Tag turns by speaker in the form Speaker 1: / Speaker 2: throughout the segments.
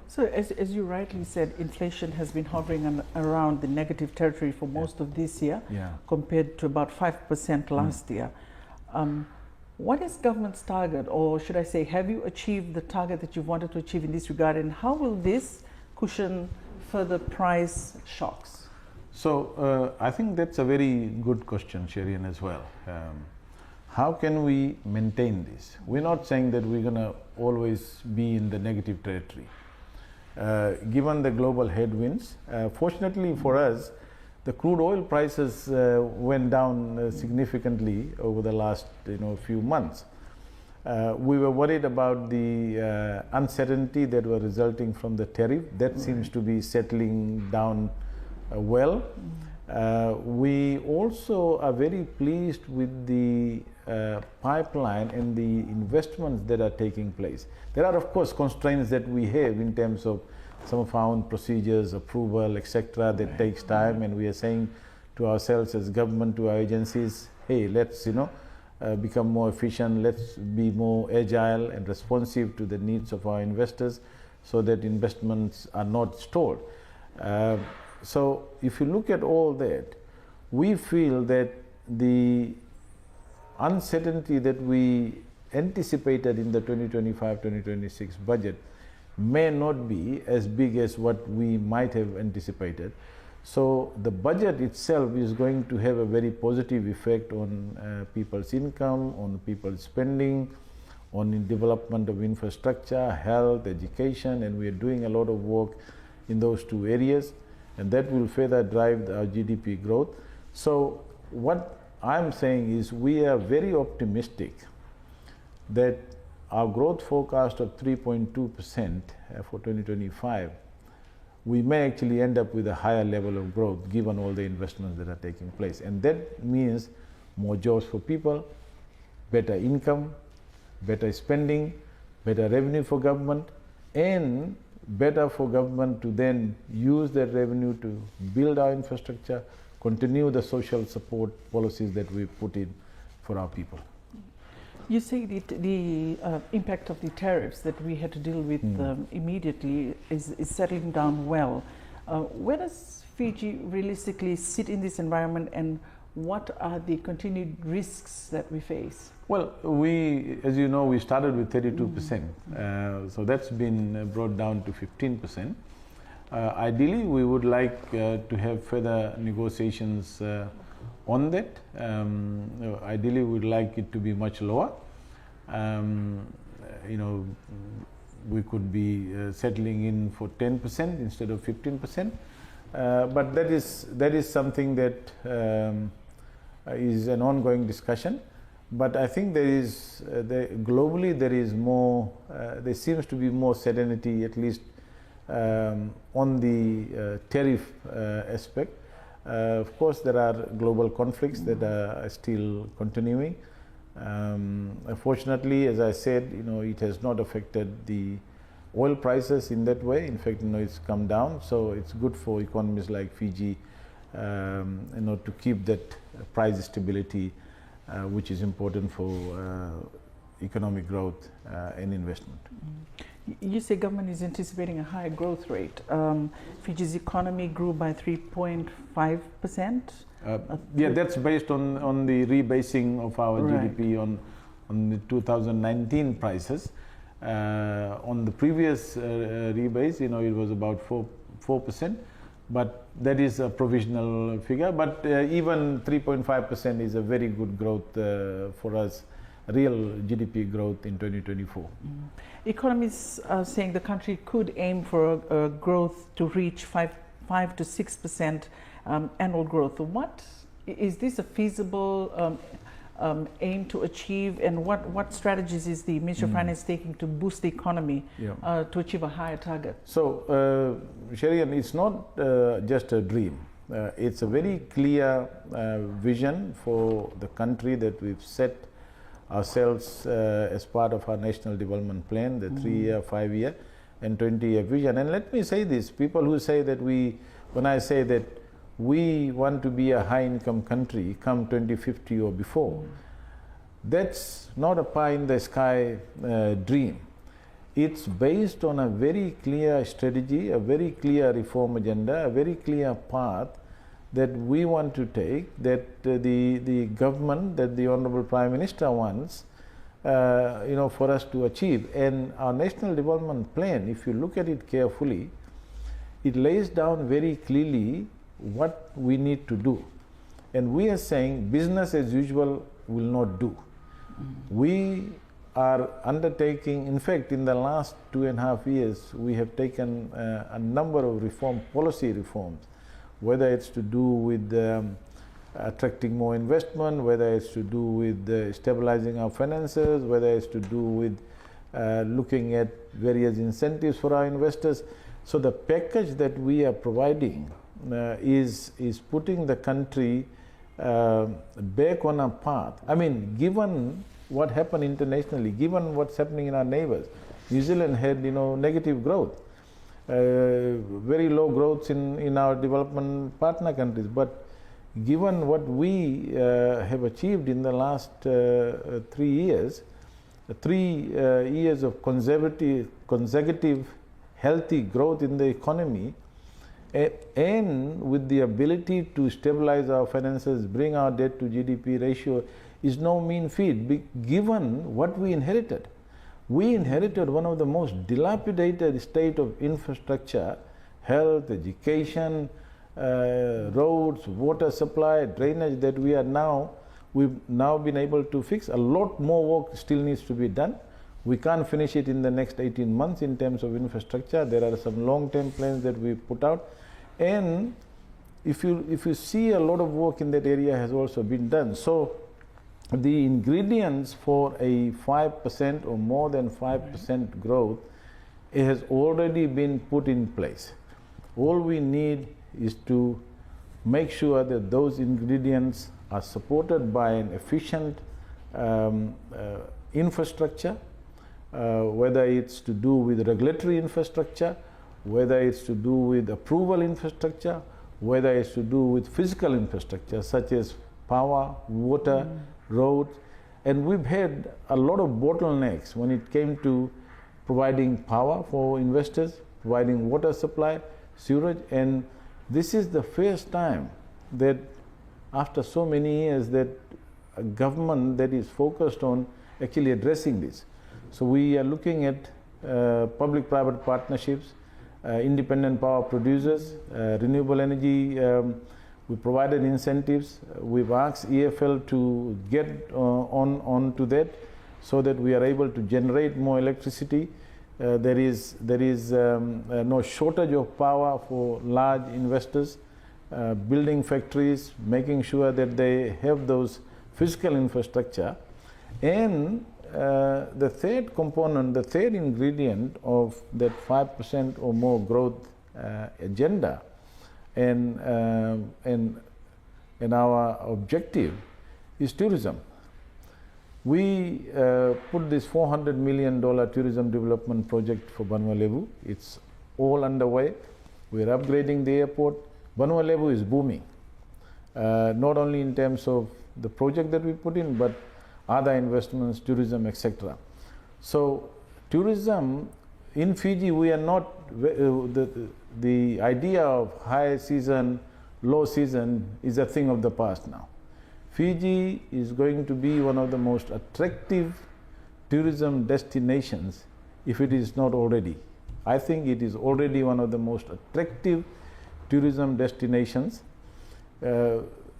Speaker 1: So as you rightly said, inflation has been hovering around the negative territory for most of this year, compared to about 5% last year. What is government's target, or should I say, have you achieved the target that you've wanted to achieve in this regard, and how will this cushion further price shocks?
Speaker 2: So I think that's a very good question, Sherian, as well. How can we maintain this? We're not saying that we're going to always be in the negative territory. Given the global headwinds, fortunately for us, the crude oil prices went down significantly over the last few months. We were worried about the uncertainty that were resulting from the tariff. That seems to be settling down well. We also are very pleased with the pipeline and the investments that are taking place. There are, of course, constraints that we have in terms of some of our own procedures, approval, etc. That takes time, and we are saying to ourselves as government, to our agencies, hey, let's become more efficient, let's be more agile and responsive to the needs of our investors so that investments are not stalled. So if you look at all that, we feel that the uncertainty that we anticipated in the 2025-2026 budget may not be as big as what we might have anticipated. So the budget itself is going to have a very positive effect on people's income, on people's spending, on the development of infrastructure, health, education, and we are doing a lot of work in those two areas, and that will further drive our GDP growth. So what I'm saying is we are very optimistic that our growth forecast of 3.2% for 2025, we may actually end up with a higher level of growth given all the investments that are taking place. And that means more jobs for people, better income, better spending, better revenue for government, and better for government to then use that revenue to build our infrastructure, continue the social support policies that we put in for our people.
Speaker 1: You say the impact of the tariffs that we had to deal with immediately is settling down well. Where does Fiji realistically sit in this environment, and what are the continued risks that we face?
Speaker 2: Well, we, as you know, we started with 32%. So that's been brought down to 15%. Ideally, we would like to have further negotiations on that. Ideally, we would like it to be much lower. We could be settling in for 10% instead of 15%. But that is something that is an ongoing discussion. But I think globally there is more. There seems to be more serenity, at least on the tariff aspect. Of course, there are global conflicts that are still continuing. Unfortunately, as I said, it has not affected the oil prices in that way. In fact, it's come down. So it's good for economies like Fiji, to keep that price stability, which is important for economic growth and investment.
Speaker 1: You say government is anticipating a higher growth rate. Fiji's economy grew by 3.5%.
Speaker 2: Yeah, that's based on the rebasing of our GDP on the 2019 prices. On the previous rebase, it was about 4%, but that is a provisional figure. But even 3.5% is a very good growth for us. Real GDP growth in 2024.
Speaker 1: Economists are saying the country could aim for a growth to reach 5 to 6% annual growth. What is this a feasible aim to achieve, and what strategies is the Ministry of Finance taking to boost the economy to achieve a higher target?
Speaker 2: So, Sherian, it's not just a dream. It's a very clear vision for the country that we've set ourselves as part of our national development plan, the 3-year, 5-year and 20-year vision. And let me say this, people who say that when I say that we want to be a high income country come 2050 or before, that's not a pie in the sky dream. it's based on a very clear strategy, a very clear reform agenda, a very clear path that we want to take, that the government, that the Honorable Prime Minister wants, for us to achieve. And our National Development Plan, if you look at it carefully, it lays down very clearly what we need to do. And we are saying business as usual will not do. We are undertaking, in fact, in the last 2.5 years, we have taken a number of policy reforms, whether it's to do with attracting more investment, whether it's to do with stabilizing our finances, whether it's to do with looking at various incentives for our investors. So the package that we are providing is putting the country back on a path. I mean, given what happened internationally, given what's happening in our neighbors, New Zealand had negative growth, very low growth in our development partner countries. But given what we have achieved in the last 3 years, 3 years of consecutive healthy growth in the economy, and with the ability to stabilize our finances, bring our debt to GDP ratio, is no mean feat, given what we inherited. We inherited one of the most dilapidated state of infrastructure, health, education, roads, water supply, drainage that we've now been able to fix. A lot more work still needs to be done. We can't finish it in the next 18 months in terms of infrastructure. There are some long-term plans that we put out. And if you see, a lot of work in that area has also been done. So the ingredients for a 5% or more than 5% growth has already been put in place. All we need is to make sure that those ingredients are supported by an efficient infrastructure, whether it's to do with regulatory infrastructure, whether it's to do with approval infrastructure, whether it's to do with physical infrastructure such as power, water, roads. And we've had a lot of bottlenecks when it came to providing power for investors, providing water supply, sewerage. And this is the first time that after so many years that a government that is focused on actually addressing this. So we are looking at public-private partnerships, independent power producers, renewable energy. We provided incentives. We've asked EFL to get on to that so that we are able to generate more electricity. There is no shortage of power for large investors, building factories, making sure that they have those physical infrastructure. And the third component, the third ingredient of that 5% or more growth agenda and our objective is tourism. We put this $400 million tourism development project for Banua Levu. It's all underway. We're upgrading the airport. Banua Levu is booming, not only in terms of the project that we put in, but other investments, tourism, etc. So tourism in Fiji, we are not, the idea of high season, low season is a thing of the past now. Fiji is going to be one of the most attractive tourism destinations, if it is not already. I think it is already one of the most attractive tourism destinations.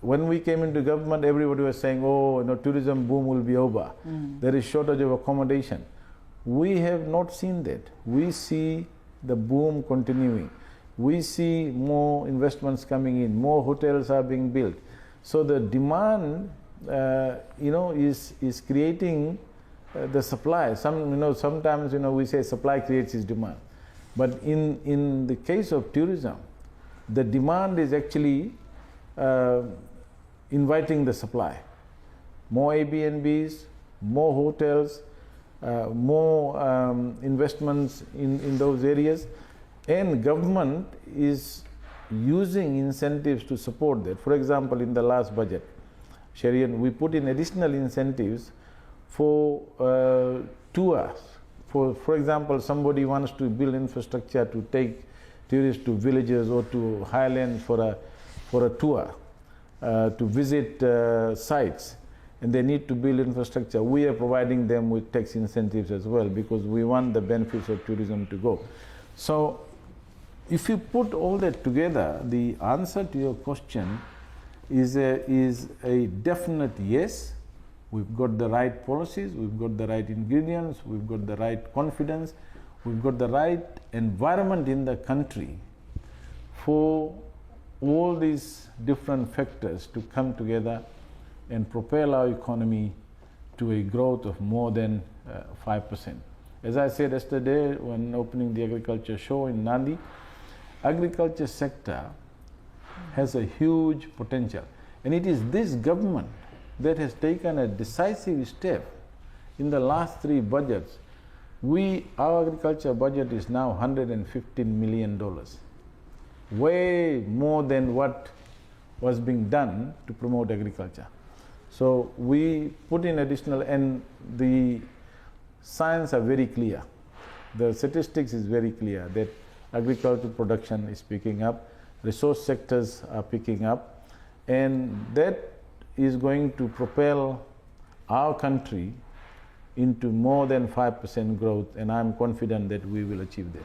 Speaker 2: When we came into government, everybody was saying, oh, tourism boom will be over. There is shortage of accommodation. We have not seen that. We see the boom continuing. We see more investments coming in, more hotels are being built. So the demand, is creating the supply. Sometimes, we say supply creates its demand. But in the case of tourism, the demand is actually inviting the supply. More Airbnbs, more hotels, more investments in those areas, and government is using incentives to support that. For example, in the last budget, Sherian, we put in additional incentives for tours, For example, somebody wants to build infrastructure to take tourists to villages or to highlands for a tour, to visit sites, and they need to build infrastructure. We are providing them with tax incentives as well, because we want the benefits of tourism to go. So if you put all that together, the answer to your question is a definite yes. We've got the right policies, we've got the right ingredients, we've got the right confidence, we've got the right environment in the country for all these different factors to come together and propel our economy to a growth of more than 5%. As I said yesterday when opening the agriculture show in Nandi, agriculture sector has a huge potential, and it is this government that has taken a decisive step in the last 3 budgets. Our agriculture budget is now $115 million, way more than what was being done to promote agriculture. So we put in additional, and the signs are very clear. The statistics is very clear that agricultural production is picking up, resource sectors are picking up, and that is going to propel our country into more than 5% growth, and I'm confident that we will achieve that.